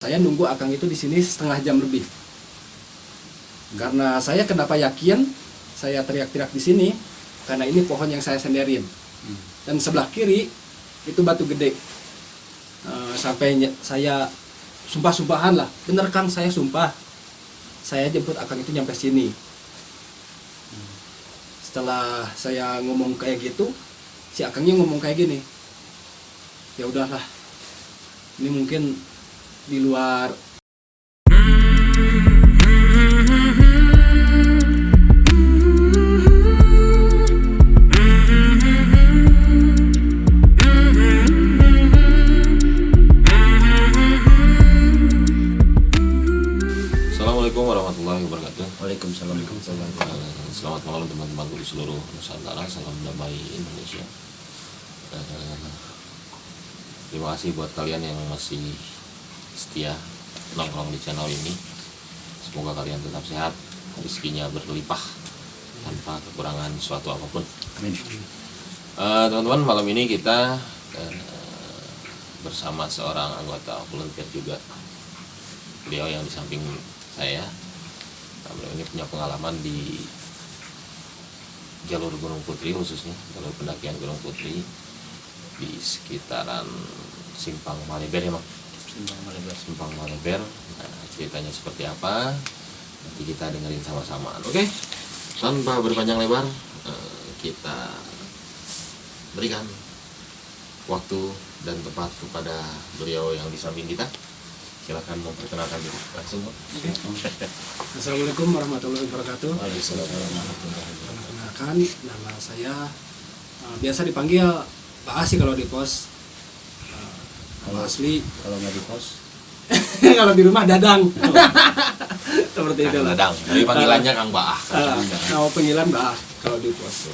Saya nunggu Akang itu di sini setengah jam lebih. Karena saya kenapa yakin saya teriak-teriak di sini karena ini pohon yang saya senderin. Dan sebelah kiri itu batu gede. Sampai saya sumpah-sumpahan lah. Bener Kang, saya sumpah. Saya jemput Akang itu nyampe sini. Setelah saya ngomong kayak gitu, si Akangnya ngomong kayak gini. Ya udahlah. Ini mungkin di luar Assalamualaikum warahmatullahi wabarakatuh. Waalaikumsalam. Selamat malam teman-temanku di seluruh Nusantara. Salam damai Indonesia. Terima kasih buat kalian yang masih setia nongkrong di channel ini. Semoga kalian tetap sehat, rezekinya berlimpah tanpa kekurangan suatu apapun. Amin. Teman-teman, malam ini kita bersama seorang anggota volunteer juga. Beliau yang di samping saya, beliau ini punya pengalaman di jalur Gunung Putri, khususnya jalur pendakian Gunung Putri di sekitaran Simpang Maleber ya, Mak? Simpang Maleber. Nah, ceritanya seperti apa? Nanti kita dengerin sama-sama. Oke? Tanpa berpanjang lebar, kita berikan waktu dan tempat kepada beliau yang di samping kita. Silakan memperkenalkan diri langsung, Pak. Assalamualaikum warahmatullahi wabarakatuh. Perkenalkan, nama saya biasa dipanggil Pak Asi kalau di pos. Kalau asli Kalau nggak di pos, kalau di rumah Dadang. Seperti itu Kang lah. Dadang. Jadi panggilannya Kang Baah. Nama panggilan Mbak kalau di pos.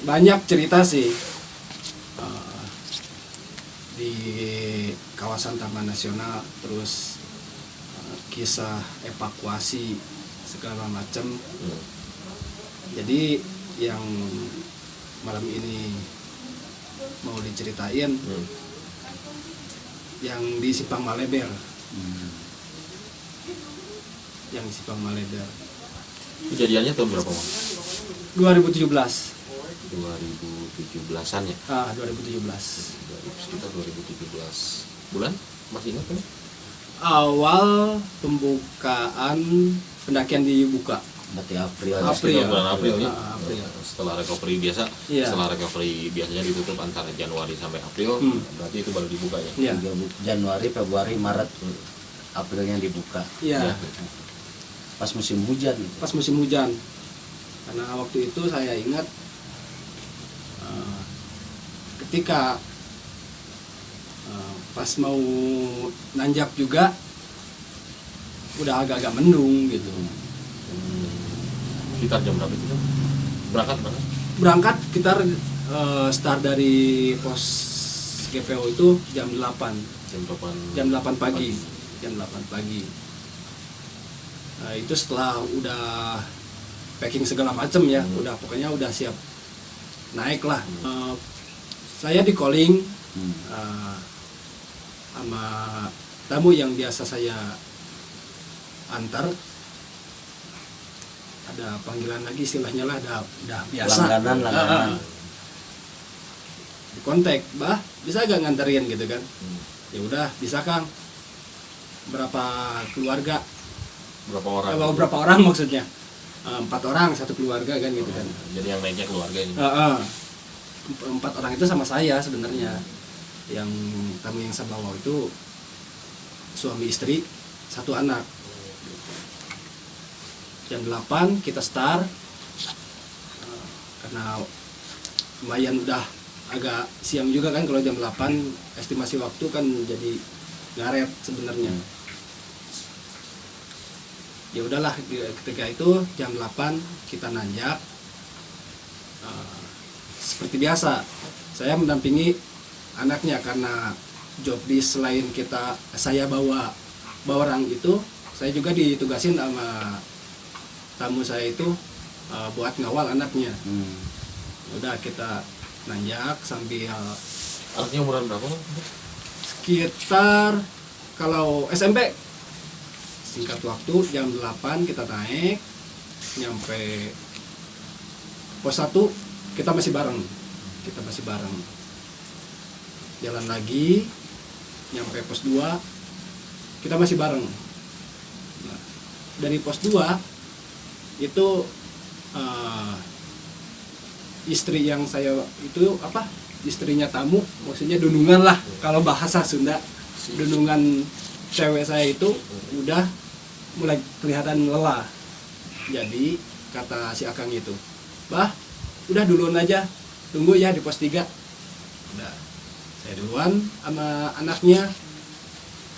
Banyak cerita sih di kawasan Taman Nasional, terus kisah evakuasi segala macam. Jadi yang malam ini mau diceritain yang di Simpang Maleber. Yang di Simpang Maleber. Kejadiannya tahun berapa, Bang? 2017. 2017-an ya? 2017. Sekitar 2017 bulan? Masih ingat kan? Awal pembukaan pendakian dibuka. berarti April. April. Bulan April ya? April. Setelah recovery biasa. Iya. Setelah recovery biasanya ditutup antara Januari sampai April. Berarti itu baru dibuka ya? Iya. Januari, Februari, Maret, Aprilnya dibuka. Iya. Pas musim hujan. Pas musim hujan. Karena waktu itu saya ingat ketika pas mau nanjak juga udah agak-agak mendung gitu. Sekitar jam berapa itu? Berangkat? Berangkat kita start dari pos GPO itu jam 8. Jam 8 pagi. Jam 8 pagi. Nah, itu setelah udah packing segala macem ya, udah pokoknya udah siap naik lah. Saya di calling sama tamu yang biasa saya antar. Ada panggilan lagi istilahnya lah, udah biasa. Langganan. Di kontak, Bah, bisa gak nganterin gitu kan? Ya udah, bisa Kang. Berapa keluarga? Berapa orang? Berapa orang maksudnya? 4 orang satu keluarga kan gitu kan. Jadi yang naiknya keluarga ini? 4 orang itu sama saya sebenarnya. Yang tamu yang saya bawa itu suami istri, 1 anak. Jam 8 kita start. Karena lumayan udah agak siang juga kan, kalau jam 8 estimasi waktu kan jadi ngaret sebenarnya. Ya udahlah, ketika itu jam 8 kita nanjak. Seperti biasa saya mendampingi anaknya karena job di selain saya bawa orang itu, saya juga ditugasin sama tamu saya itu buat ngawal anaknya. Udah kita nanjak sambil. Anaknya umuran berapa? Sekitar kalau SMP singkat waktu jam 8 kita naik nyampe pos 1 kita masih bareng, jalan lagi nyampe pos 2 kita masih bareng. Nah, dari pos 2 itu istri yang saya itu istrinya tamu, maksudnya dunungan lah kalau bahasa Sunda, dunungan cewek saya itu udah mulai kelihatan lelah. Jadi kata si akang itu, bah udah duluan aja, tunggu ya di pos 3. Udah, saya duluan sama anaknya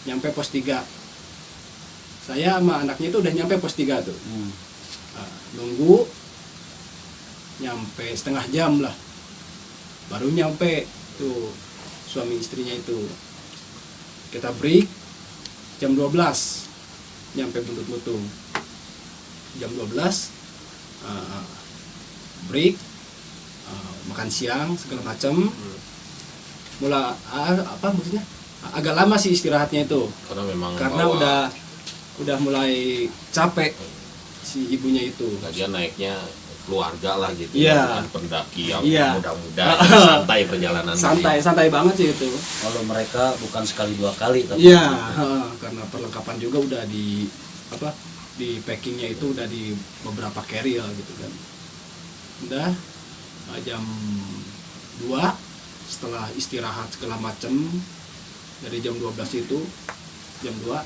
nyampe pos 3. Saya sama anaknya itu udah nyampe pos 3 tuh. Nah, nunggu nyampe setengah jam lah, baru nyampe tuh suami istrinya itu. Kita break jam 12 nyampe Buntut Mutung. Jam 12 break, makan siang segala macam. Mulai maksudnya agak lama sih istirahatnya itu karena udah mulai capek si ibunya itu. Lagian naiknya keluarga lah gitu, Iya. bukan pendaki yang Iya. muda-muda, santai perjalanan. santai banget sih itu. Kalau mereka bukan sekali 2 kali tapi Iya, karena perlengkapan juga udah di di packingnya itu udah di beberapa carrier gitu kan. Udah jam 2 setelah istirahat segala macem dari jam 12 itu, jam 2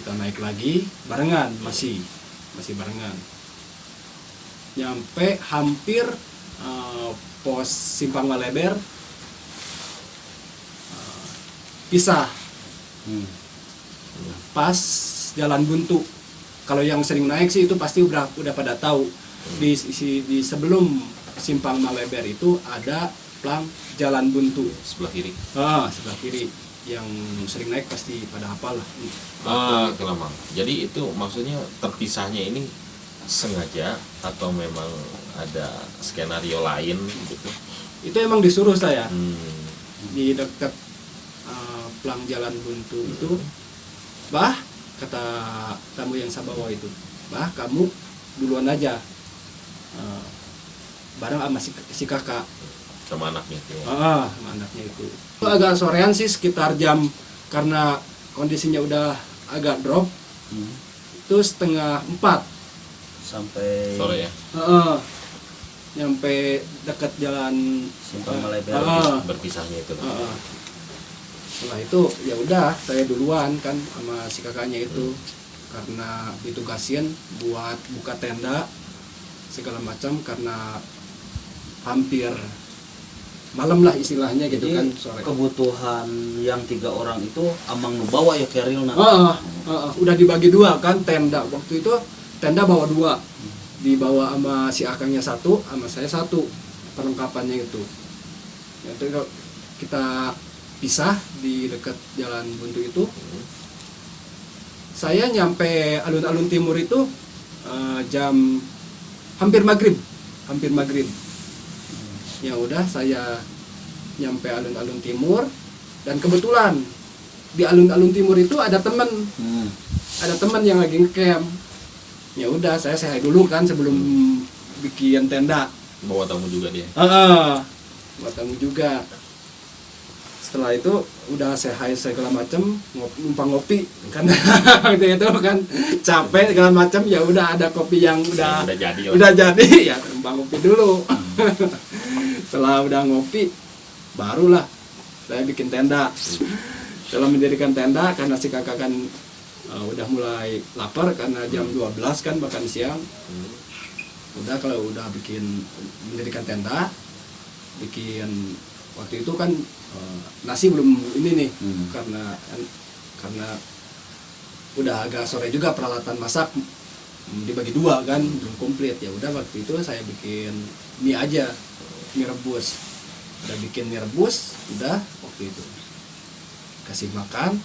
kita naik lagi barengan, masih barengan. Nyampe hampir pos Simpang Maleber, pisah pas Jalan Buntu. Kalau yang sering naik sih itu pasti udah pada tahu. Di sebelum Simpang Maleber itu ada plang Jalan Buntu Sebelah kiri. sebelah kiri. Yang sering naik pasti pada hafal lah. Kelamang. Jadi itu maksudnya terpisahnya ini sengaja atau memang ada skenario lain gitu? Itu emang disuruh saya di dekat plang Jalan Buntu itu, bah kata tamu yang saya bawa itu, bah kamu duluan aja bareng sama si kakak Sama anaknya itu. sama anaknya itu. Itu agak sorean sih, sekitar jam, karena kondisinya udah agak drop, itu 3:30 sampai Sore ya. nyampe dekat Jalan Simpang Maleber. Berpisahnya itu. Setelah itu ya udah saya duluan kan sama si kakaknya itu, karena ditugasin buat buka tenda segala macam karena hampir malam lah istilahnya gitu. Jadi kan sore. kebutuhan yang 3 orang itu amang nu bawa ya carrier na. Udah dibagi 2 kan tenda. Waktu itu tenda bawa 2, dibawa sama si akangnya 1, sama saya 1 perlengkapannya itu. Itu kita pisah di dekat Jalan Buntu itu. Saya nyampe alun-alun timur itu jam hampir maghrib. Ya udah saya nyampe alun-alun timur, dan kebetulan di alun-alun timur itu ada teman yang lagi ngecamp. Ya udah saya dulu kan sebelum bikin tenda. Bawa tamu juga dia. Buat tamu juga. Setelah itu udah segala macam, numpang ngopi kan. Waktu itu kan capek segala macam, ya udah ada kopi yang udah jadi ya numpang ngopi dulu. Setelah udah ngopi barulah saya bikin tenda. Setelah mendirikan tenda, karena si kakak kan udah mulai lapar karena jam 12 kan makan siang. Udah kalau udah mendirikan tenda, bikin waktu itu kan nasi belum ini nih, karena udah agak sore juga, peralatan masak dibagi 2 kan, belum komplit. Ya udah waktu itu saya bikin mie aja, mie rebus. Udah bikin mie rebus, udah waktu itu kasih makan,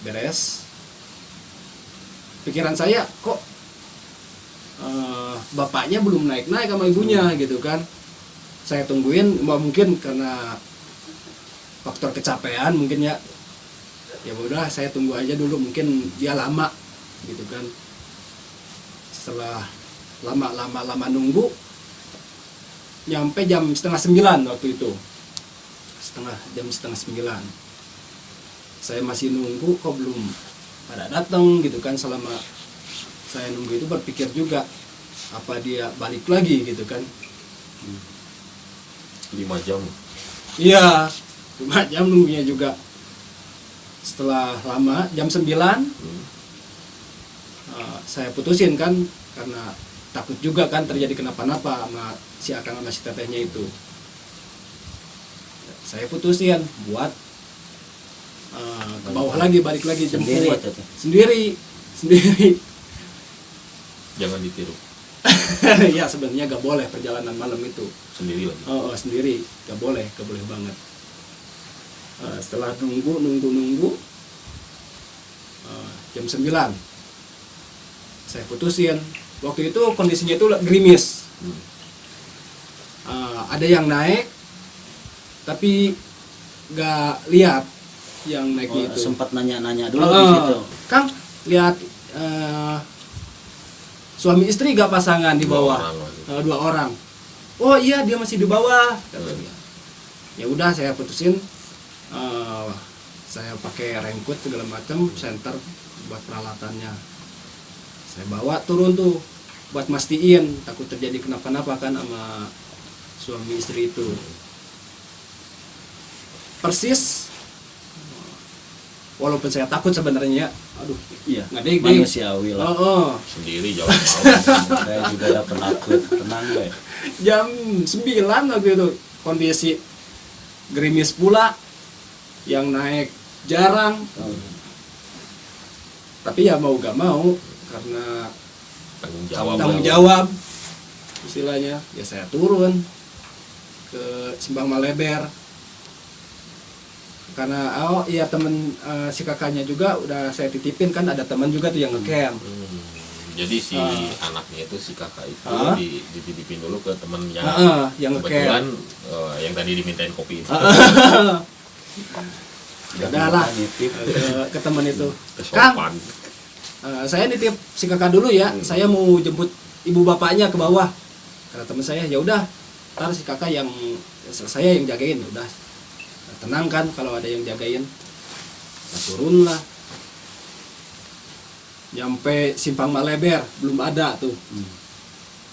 beres. Pikiran saya kok bapaknya belum naik sama ibunya gitu kan. Saya tungguin, mungkin karena faktor kecapean mungkin ya. Ya udah saya tunggu aja dulu, mungkin dia lama gitu kan. Setelah lama nunggu, nyampe jam 8:30 waktu itu, jam 8:30. Saya masih nunggu kok belum pada datang gitu kan. Selama saya nunggu itu berpikir juga apa dia balik lagi gitu kan. 5 jam. Iya, 5 jam nunggunya juga. Setelah lama jam 9 saya putusin kan, karena takut juga kan terjadi kenapa-napa sama si akang sama si tetehnya itu. Saya putusin buat ke bawah lagi, balik lagi jemput sendiri. Jangan ditiru. Ya sebenarnya gak boleh perjalanan malam itu Sendiri lagi. sendiri, gak boleh banget. Setelah nunggu jam 9 saya putusin. Waktu itu kondisinya itu gerimis. Ada yang naik tapi gak lihat yang naik itu. Sempat nanya-nanya dulu di situ. Kang, lihat suami istri gak pasangan di bawah? 2 orang. Oh iya, dia masih di bawah, kata dia. Ya udah, saya putusin. Saya pakai raincoat segala macam, senter buat peralatannya. Saya bawa turun tuh buat mastiin, takut terjadi kenapa-napa kan sama suami istri itu. Persis, walaupun saya takut sebenarnya, aduh, Iya, ngadeg manusiawi lah. Sendiri Jangan mau. Saya juga ada penakut, tenang gue. jam 9 waktu itu kondisi gerimis pula, yang naik jarang. Tapi ya mau gak mau, karena tanggung jawab istilahnya, ya saya turun ke Simpang Maleber. Karena iya temen si kakaknya juga udah saya titipin kan, ada teman juga tuh yang ngecamp. Jadi si anaknya itu, si kakak itu dititipin dulu ke temen yang kebetulan yang tadi dimintain kopi itu. Udah lah, ke temen itu. Kang, saya nitip si kakak dulu ya, saya mau jemput ibu bapaknya ke bawah. Kata teman saya, ya udah, ntar si kakak yang saya yang jagain. Udah, tenang kan kalau ada yang jagain. Nah, turun lah. Nyampe Simpang Maleber, belum ada tuh.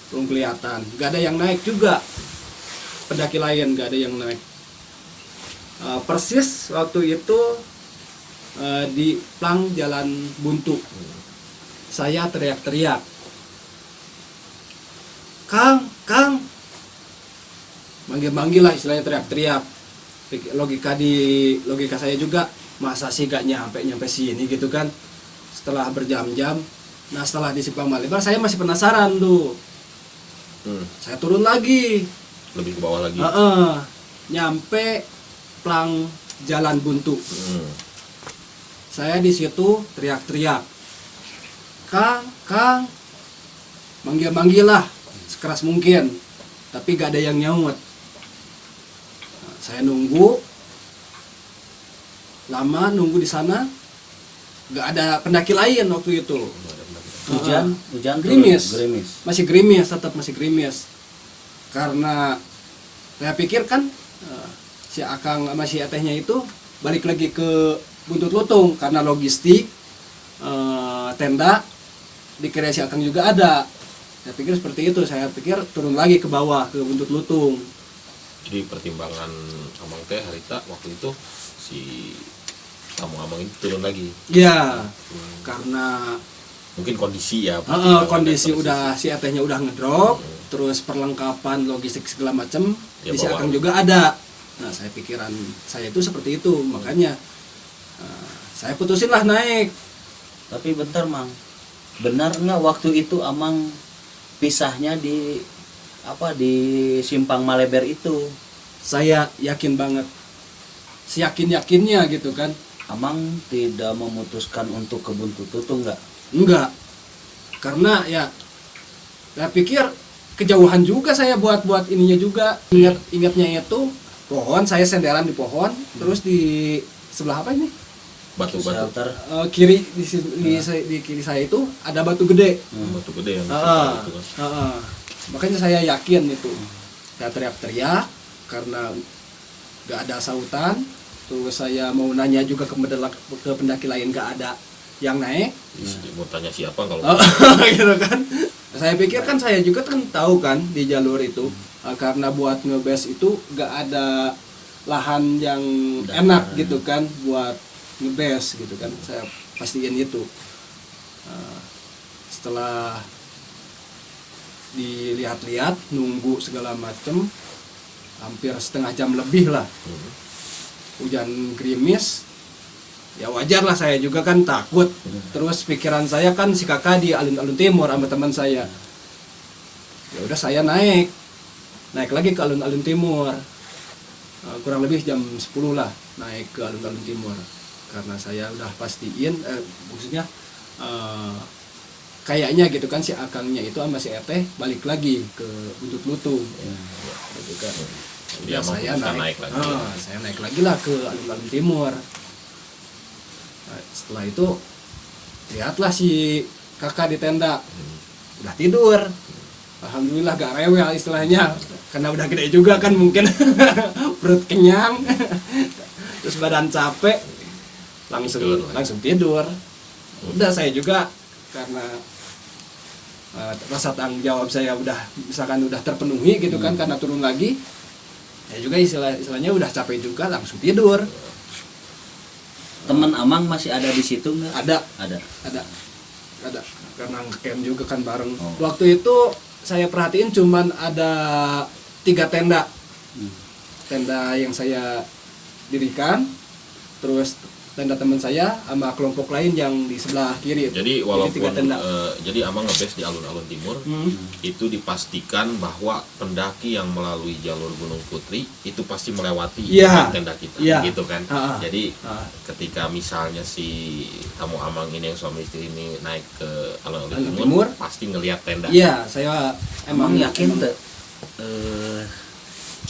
Belum kelihatan. Gak ada yang naik juga. Pendaki lain gak ada yang naik. Persis waktu itu di plang jalan buntu. Saya teriak-teriak. Kang. Manggil-manggil lah, istilahnya teriak-teriak. Logika saya juga, masa sih gak nyampe sini gitu kan. Setelah berjam-jam, nah setelah di Simpang Maleber saya masih penasaran tuh. Saya turun lagi, lebih ke bawah lagi. Nyampe plang jalan buntu. Saya di situ teriak-teriak, Kang, manggil lah sekeras mungkin, tapi gak ada yang nyaut. Nah, saya nunggu lama, nunggu di sana. Gak ada pendaki lain waktu itu. Hujan gerimis. Masih gerimis. Karena saya pikir kan si akang sama si atehnya itu balik lagi ke Buntut Lutung karena logistik, tenda dikira si akang juga ada. Saya pikir seperti itu. Saya pikir turun lagi ke bawah ke Buntut Lutung. Jadi pertimbangan Amang teh harita waktu itu si Amang itu turun lagi. Iya, karena mungkin kondisi ya. Kondisi udah si atehnya udah ngedrop, terus perlengkapan logistik segala macam Ya, di si akang juga ada. Nah, saya pikiran saya itu seperti itu, makanya saya putusin lah naik. Tapi bentar Mang, benar nggak waktu itu Amang pisahnya di Simpang Maleber itu? Saya yakin banget, seyakin-yakinnya gitu kan. Amang tidak memutuskan untuk ke Buntut Lutung nggak? Enggak, karena ya saya pikir kejauhan juga saya buat ininya juga. Ingatnya itu pohon, saya senderan di pohon, terus di sebelah apa ini? Batu-batu. Shelter. Kiri di kiri saya itu ada batu gede. Batu gede yang Ah, itu kan. Makanya saya yakin itu. Saya teriak-teriak karena gak ada sautan. Terus saya mau nanya juga ke pendaki lain, gak ada yang naik. Mau tanya siapa kalau Gitu kan. Saya pikir kan saya juga kan tahu kan di jalur itu karena buat ngebase itu gak ada lahan yang enak gitu kan buat ngebase gitu kan. Saya pastiin itu. Setelah dilihat-lihat, nunggu segala macem, hampir setengah jam lebih lah. Hujan gerimis, ya wajar lah, saya juga kan takut. Terus pikiran saya kan si kakak di alun-alun timur sama teman saya. Ya udah saya naik lagi ke alun-alun timur. Kurang lebih jam 10 lah naik ke alun-alun timur. Karena saya udah pastiin, maksudnya kayaknya gitu kan si akangnya itu sama si Eteh balik lagi ke Buntut Lutung. Gitu kan. dia mau Saya naik lagi. saya naik lagi lah ke alun-alun timur. Setelah itu lihatlah si kakak di tenda udah tidur. Alhamdulillah gak rewel istilahnya karena udah gede juga kan mungkin perut kenyang terus badan capek langsung tidur. Udah saya juga karena rasa tanggung jawab saya udah misalkan udah terpenuhi gitu kan karena turun lagi. Ya juga istilahnya udah capek juga langsung tidur. Teman Amang masih ada di situ nggak? Ada karena ngecamp juga kan bareng. Waktu itu saya perhatiin cuman ada 3 tenda. Tenda yang saya dirikan, terus tenda teman saya sama kelompok lain yang di sebelah kiri. Jadi walaupun 3 tenda. jadi Amang ngebase di alun-alun timur, itu dipastikan bahwa pendaki yang melalui jalur Gunung Putri itu pasti melewati tenda kita, gitu kan. Jadi ketika misalnya si tamu Amang ini yang suami istri ini naik ke alun-alun timur, pasti ngelihat tenda. Iya, saya Emang yakin tuh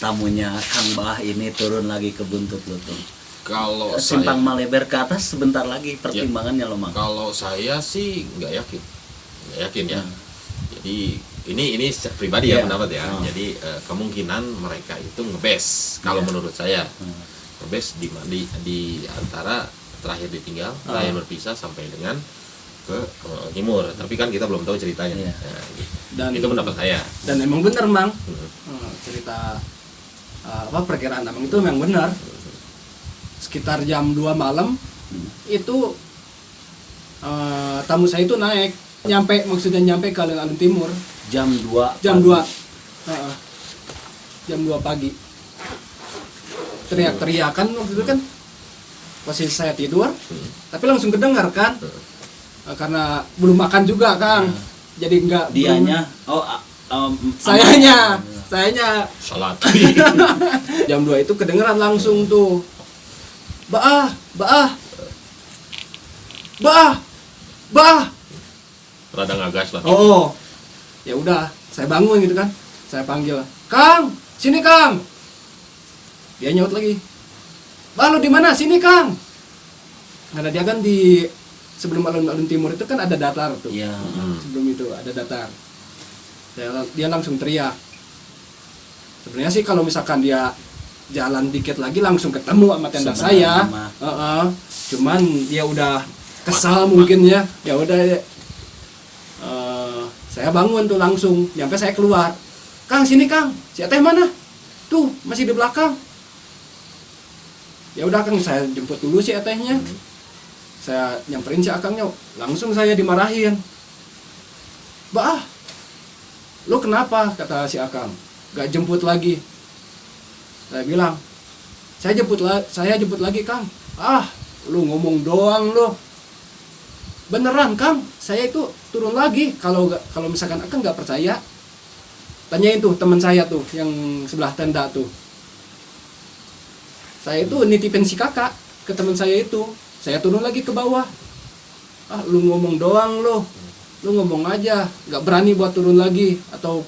tamunya Kang Bah ini turun lagi ke Buntut Lutung. Kalau Simpang saya, Maleber ke atas sebentar lagi pertimbangannya loh Mang. kalau saya sih nggak yakin ya. Jadi ini pribadi ya pendapat ya. Jadi kemungkinan mereka itu ngebase kalau menurut saya. Ngebase di antara terakhir ditinggal, terakhir berpisah sampai dengan ke timur. Tapi kan kita belum tahu ceritanya. Nah, gitu. Dan itu pendapat saya. Dan emang benar Mang. Cerita perkiraan Amang itu memang benar. Sekitar jam 2 malam itu tamu saya itu maksudnya nyampe ke alun-alun timur jam 2 jam 2 jam 2 pagi. Teriak-teriakan waktu itu kan posisi saya tidur tapi langsung kedengar kan karena belum makan juga Kang. Jadi enggak dianya sayanya salat. jam 2 itu kedengeran langsung tuh Baah. Rada ngagas lah. Oh. Ya udah, saya bangun gitu kan. Saya panggil, "Kang, sini Kang." Dia nyaut lagi. "Bah, lu di mana? Sini Kang." Karena dia kan di sebelum alun-alun timur itu kan ada datar tuh. Iya. Sebelum itu ada datar. Dia langsung teriak. Sebenarnya sih kalau misalkan dia jalan dikit lagi langsung ketemu sama tenda saya. Cuman dia udah kesal mungkin ya. Ya udah saya bangun tuh langsung. Nyampe saya keluar. "Kang, sini Kang. Si Teh mana?" "Tuh, masih di belakang." Ya udah Kang, saya jemput dulu si Tehnya. Saya nyamperin si Akangnya, langsung saya dimarahin. "Bah, lu kenapa?" kata si Akang. "Gak jemput lagi." Saya bilang, saya jemput lagi Kang." "Ah, lu ngomong doang lu." "Beneran Kang, saya itu turun lagi." Kalau misalkan Akang nggak percaya, tanyain tuh teman saya tuh yang sebelah tenda tuh. Saya itu nitipin si kakak ke teman saya itu. Saya turun lagi ke bawah. "Ah, lu ngomong doang lu. Lu ngomong aja, nggak berani buat turun lagi atau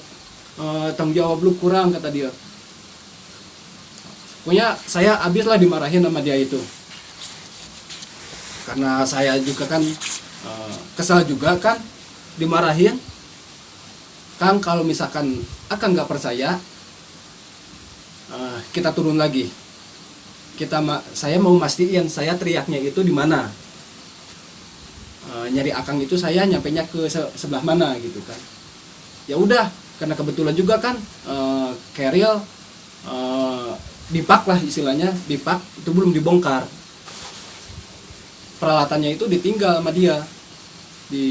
tanggung jawab lu kurang," kata dia. Pokoknya saya habislah dimarahin sama dia itu. karena saya juga kan kesal juga kan dimarahin. Kang, kalau misalkan Akang nggak percaya, kita turun lagi. Saya mau mastiin saya teriaknya itu di mana. Nyari Akang itu saya nyampenya ke sebelah mana gitu kan. Ya udah, karena kebetulan juga kan keril dipak lah istilahnya, dipak itu belum dibongkar. Peralatannya itu ditinggal sama dia di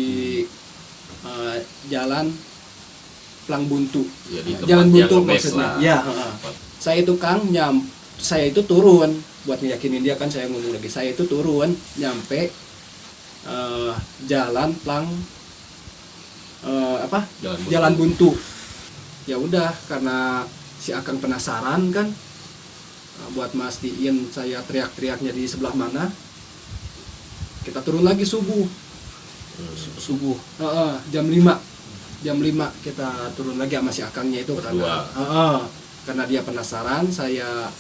jalan Plang Buntu. Jalan Buntu maksudnya. Ya, saya itu Kang saya itu turun buat ngeyakinin dia kan, saya ngomong lagi. Saya itu turun nyampe jalan Plang Jalan Buntu. Ya udah, karena si Akang penasaran kan, buat mastiin saya teriak-teriaknya di sebelah mana. Kita turun lagi subuh. Jam 5 kita turun lagi sama si Akangnya itu karena dia penasaran saya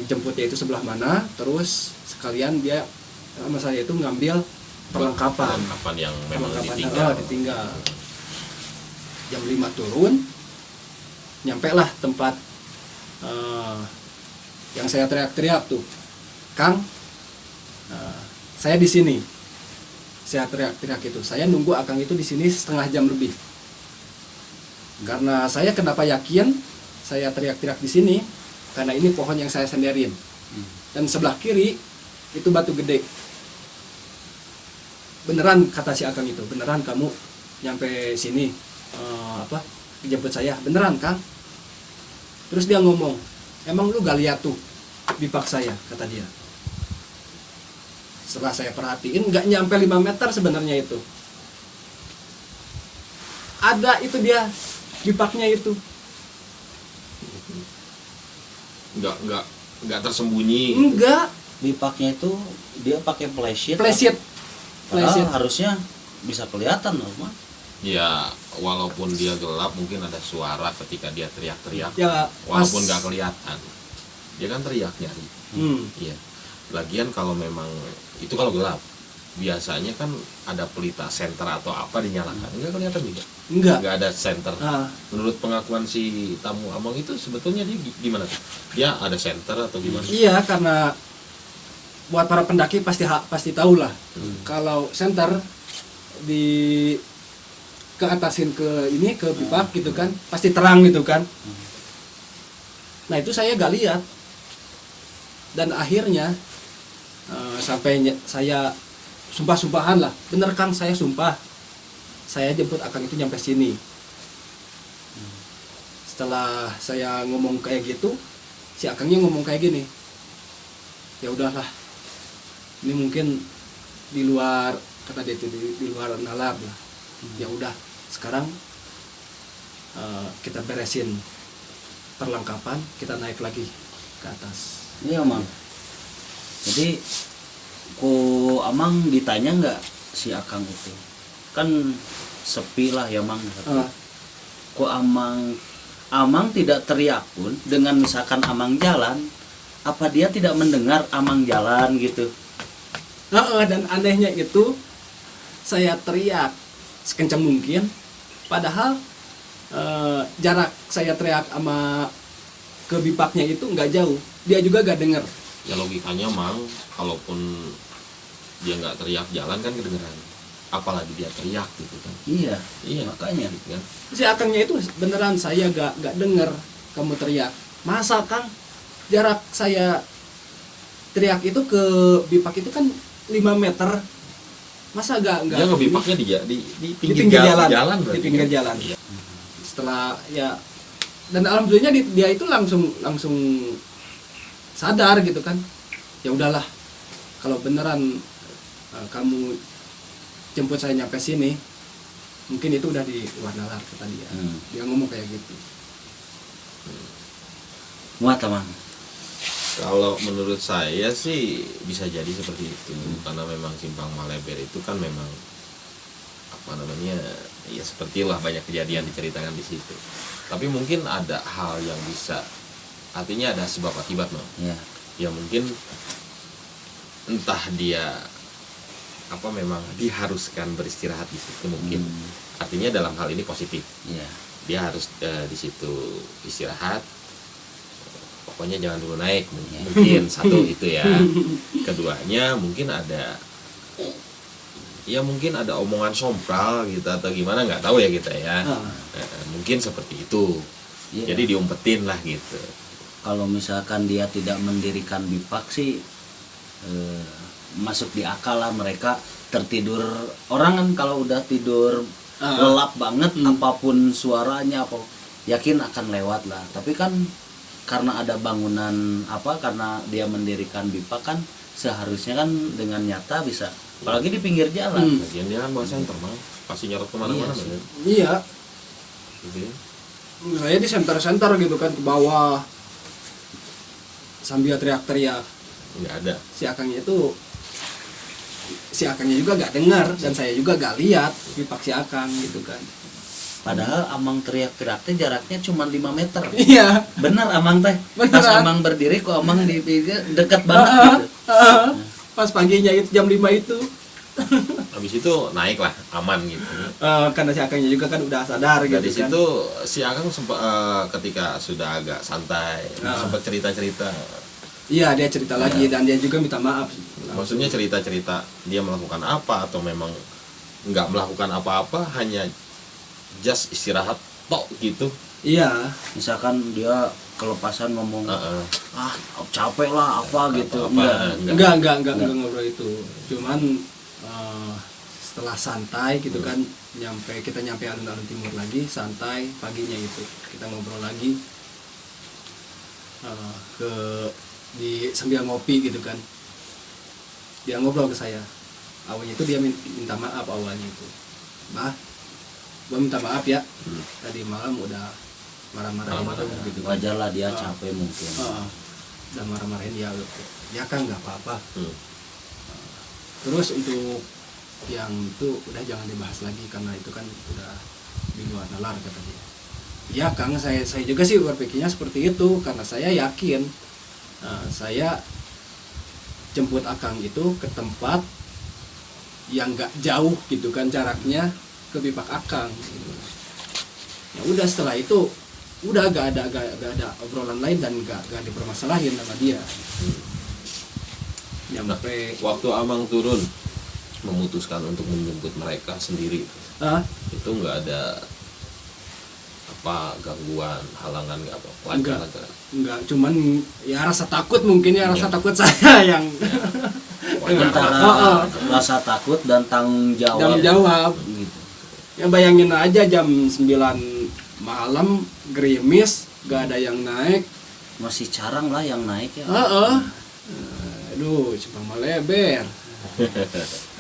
jemputnya itu sebelah mana, terus sekalian dia sama saya itu ngambil perlengkapan yang memang ditinggal. Jam 5 turun, nyampe lah tempat yang saya teriak-teriak tuh, Kang, saya di sini. Saya teriak-teriak itu, saya nunggu Akang itu di sini setengah jam lebih. Karena saya kenapa yakin saya teriak-teriak di sini, karena ini pohon yang saya senderin, dan sebelah kiri itu batu gede. Beneran kata si Akang itu, beneran kamu nyampe sini jemput saya, beneran Kang. Terus dia ngomong, emang lu gak lihat tuh bipak saya, kata dia. Setelah saya perhatiin, nggak nyampe 5 meter sebenarnya itu. Ada itu dia bipaknya itu. Nggak tersembunyi. Enggak. Bipaknya itu dia pakai flashlight. Flashlight. Harusnya bisa kelihatan loh, Mas. Ya, walaupun dia gelap mungkin ada suara ketika dia teriak-teriak. Ya, walaupun nggak kelihatan. Dia kan teriak nyari. Iya. Lagian kalau memang itu kalau gelap, biasanya kan ada pelita senter atau apa dinyalakan. Enggak kelihatan juga. Enggak ada senter. Menurut pengakuan si tamu Amang itu sebetulnya dia gimana tuh? Dia ada senter atau gimana? Iya, karena buat para pendaki pasti tahu lah. Kalau senter di ke atasin ke pipak gitu kan, pasti terang gitu kan. Nah, itu saya gak lihat. Dan akhirnya sampai saya sumpah-sumpahan lah, bener Kang, saya sumpah saya jemput Akang itu nyampe sini. Setelah saya ngomong kayak gitu, si Akangnya ngomong kayak gini, ya udahlah, ini mungkin di luar, kata dia itu di luar nalar lah. Ya udah, sekarang kita beresin perlengkapan, kita naik lagi ke atas. Iya, Mang. Jadi ku Amang ditanya nggak si Akang itu, kan sepi lah ya Mang. Ku Amang tidak teriak pun, dengan misalkan Amang jalan, apa dia tidak mendengar Amang jalan gitu? Dan anehnya itu saya teriak sekencang mungkin, padahal jarak saya teriak sama ke bipaknya itu nggak jauh, dia juga nggak dengar. Ya logikanya Mang, kalaupun dia nggak teriak jalan kan kedengeran, apalagi dia teriak gitu kan. Iya makanya kan. Si Akangnya itu beneran saya nggak dengar kamu teriak. Masa Kang, jarak saya teriak itu ke bipak itu kan 5 meter, masa nggak dia ngebipaknya di pinggir jalan berarti, di pinggir kan? jalan. Iya. Setelah ya, dan alhamdulillahnya dia itu langsung sadar gitu kan. Ya udahlah, kalau beneran kamu jemput saya nyampe sini, mungkin itu udah di luar nalar, kata dia. Dia ngomong kayak gitu. Muat Mang. Kalau menurut saya sih bisa jadi seperti itu, karena memang Simpang Maleber itu kan memang apa namanya, ya sepertilah banyak kejadian diceritakan di situ. Tapi mungkin ada hal yang bisa, artinya ada sebab akibat, Mang. Ya. Ya mungkin entah dia apa memang diharuskan beristirahat di situ mungkin. Artinya dalam hal ini positif. Iya. Dia harus di situ istirahat. Pokoknya jangan dulu naik mungkin satu itu ya. Keduanya mungkin ada omongan sompral gitu atau gimana nggak tahu ya kita ya. Mungkin seperti itu. Iya. Jadi diumpetin lah gitu. Kalau misalkan dia tidak mendirikan bipak sih masuk di akal lah, mereka tertidur. Orang kan kalau udah tidur lelap banget apapun suaranya apa yakin akan lewat lah. Tapi kan karena ada bangunan karena dia mendirikan bipak kan seharusnya kan dengan nyata bisa, apalagi di pinggir jalan. Lagian dia kan bawa senter mah pasti nyorot kemana-mana. Iya. Gitu ya. Saya di center gitu kan ke bawah sambil teriak-teriak. Nggak ada. Si Akangnya juga gak dengar dan saya juga gak lihat pipak si Akang gitu kan. Padahal Amang teriak-teriak teh jaraknya cuma 5 meter. Iya. Bener Amang teh. Pas Beneran. Amang berdiri kok Amang di dekat banget gitu. Pas paginya itu jam 5 itu. Habis itu naik lah aman gitu. Karena si Akangnya juga kan udah sadar gitu Dari kan. situ si Akang sempat ketika sudah agak santai sempat cerita-cerita. Iya, dia cerita lagi dan dia juga minta maaf. Maksudnya cerita-cerita dia melakukan apa atau memang nggak melakukan apa-apa, hanya just istirahat tok gitu. Iya. Misalkan dia kelepasan ngomong capek lah apa gitu. Enggak ngobrol itu. Cuman setelah santai gitu kan, kita nyampe alun-alun timur lagi, santai paginya itu kita ngobrol lagi sambil ngopi gitu kan. Dia ngobrol ke saya. Awalnya itu dia minta maaf awalnya itu. Gua minta maaf ya. Tadi malam udah marah-marahin gitu. Wajar lah dia capek mungkin. Udah marah-marahin dia. Ya kan nggak apa-apa. Terus untuk yang itu udah jangan dibahas lagi karena itu kan udah di luar nalar kata dia. Ya Kang, saya juga sih berpikirnya seperti itu karena saya yakin saya jemput Akang itu ke tempat yang nggak jauh gitu kan jaraknya ke pipak Akang gitu. Ya udah setelah itu udah gak ada obrolan lain dan gak dipermasalahin sama dia. Nyampe waktu Amang turun memutuskan untuk menjemput mereka sendiri itu nggak ada gangguan, halangan, nggak apa, lancar. Enggak, cuman ya rasa takut mungkin rasa takut saya yang antara rasa takut dan tanggung jawab gitu. Ya bayangin aja jam 9 malam gerimis, gak ada yang naik, masih jarang lah yang naik ya. Aduh, cuma meleber.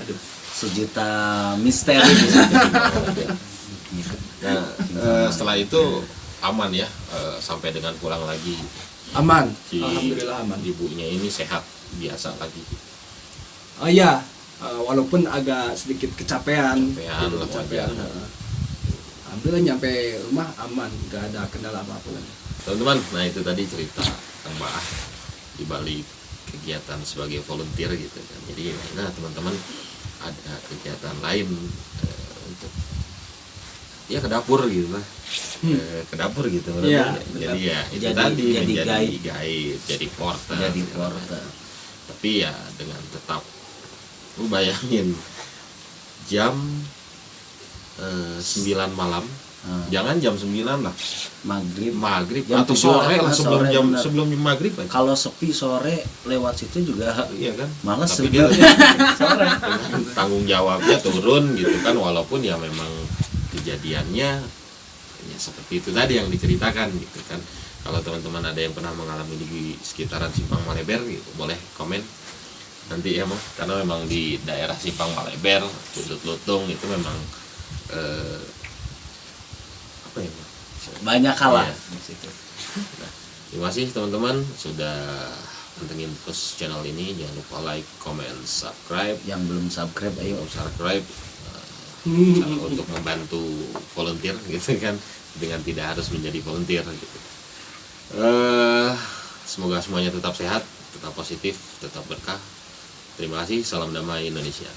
Aduh, sejuta misteri bisa. Nah, setelah itu aman ya, sampai dengan pulang lagi aman. Alhamdulillah aman. Ibunya ini sehat biasa lagi. Oh iya, walaupun agak sedikit kecapean. Alhamdulillah nyampe rumah aman, gak ada kendala apapun. Teman-teman, nah itu tadi cerita Mbak di balik kegiatan sebagai volunteer gitu kan. Jadi teman-teman ada kegiatan lain untuk ya ke dapur gitu lah. Ke dapur gitu jadi ya itu tadi menjadi guide, jadi porter. Tapi ya dengan tetap lu bayangin jam 9 malam. Jangan jam 9 lah. Maghrib jam atau sore lah, sebelum jam maghrib aja. Kalau sepi sore lewat situ juga iya kan. Malas tapi dia sore. Tanggung jawabnya turun gitu kan, walaupun ya memang kejadiannya ya seperti itu tadi yang diceritakan gitu kan. Kalau teman-teman ada yang pernah mengalami di sekitaran Simpang Maleber gitu, boleh komen nanti ya karena memang di daerah Simpang Maleber, Pundut Lutung itu memang banyak hal lah. Nah, terima kasih teman-teman sudah pantengin terus channel ini. Jangan lupa like, comment, subscribe. Yang belum subscribe ayo subscribe untuk membantu volunteer gitu kan, dengan tidak harus menjadi volunteer gitu. Semoga semuanya tetap sehat, tetap positif, tetap berkah. Terima kasih, salam damai Indonesia.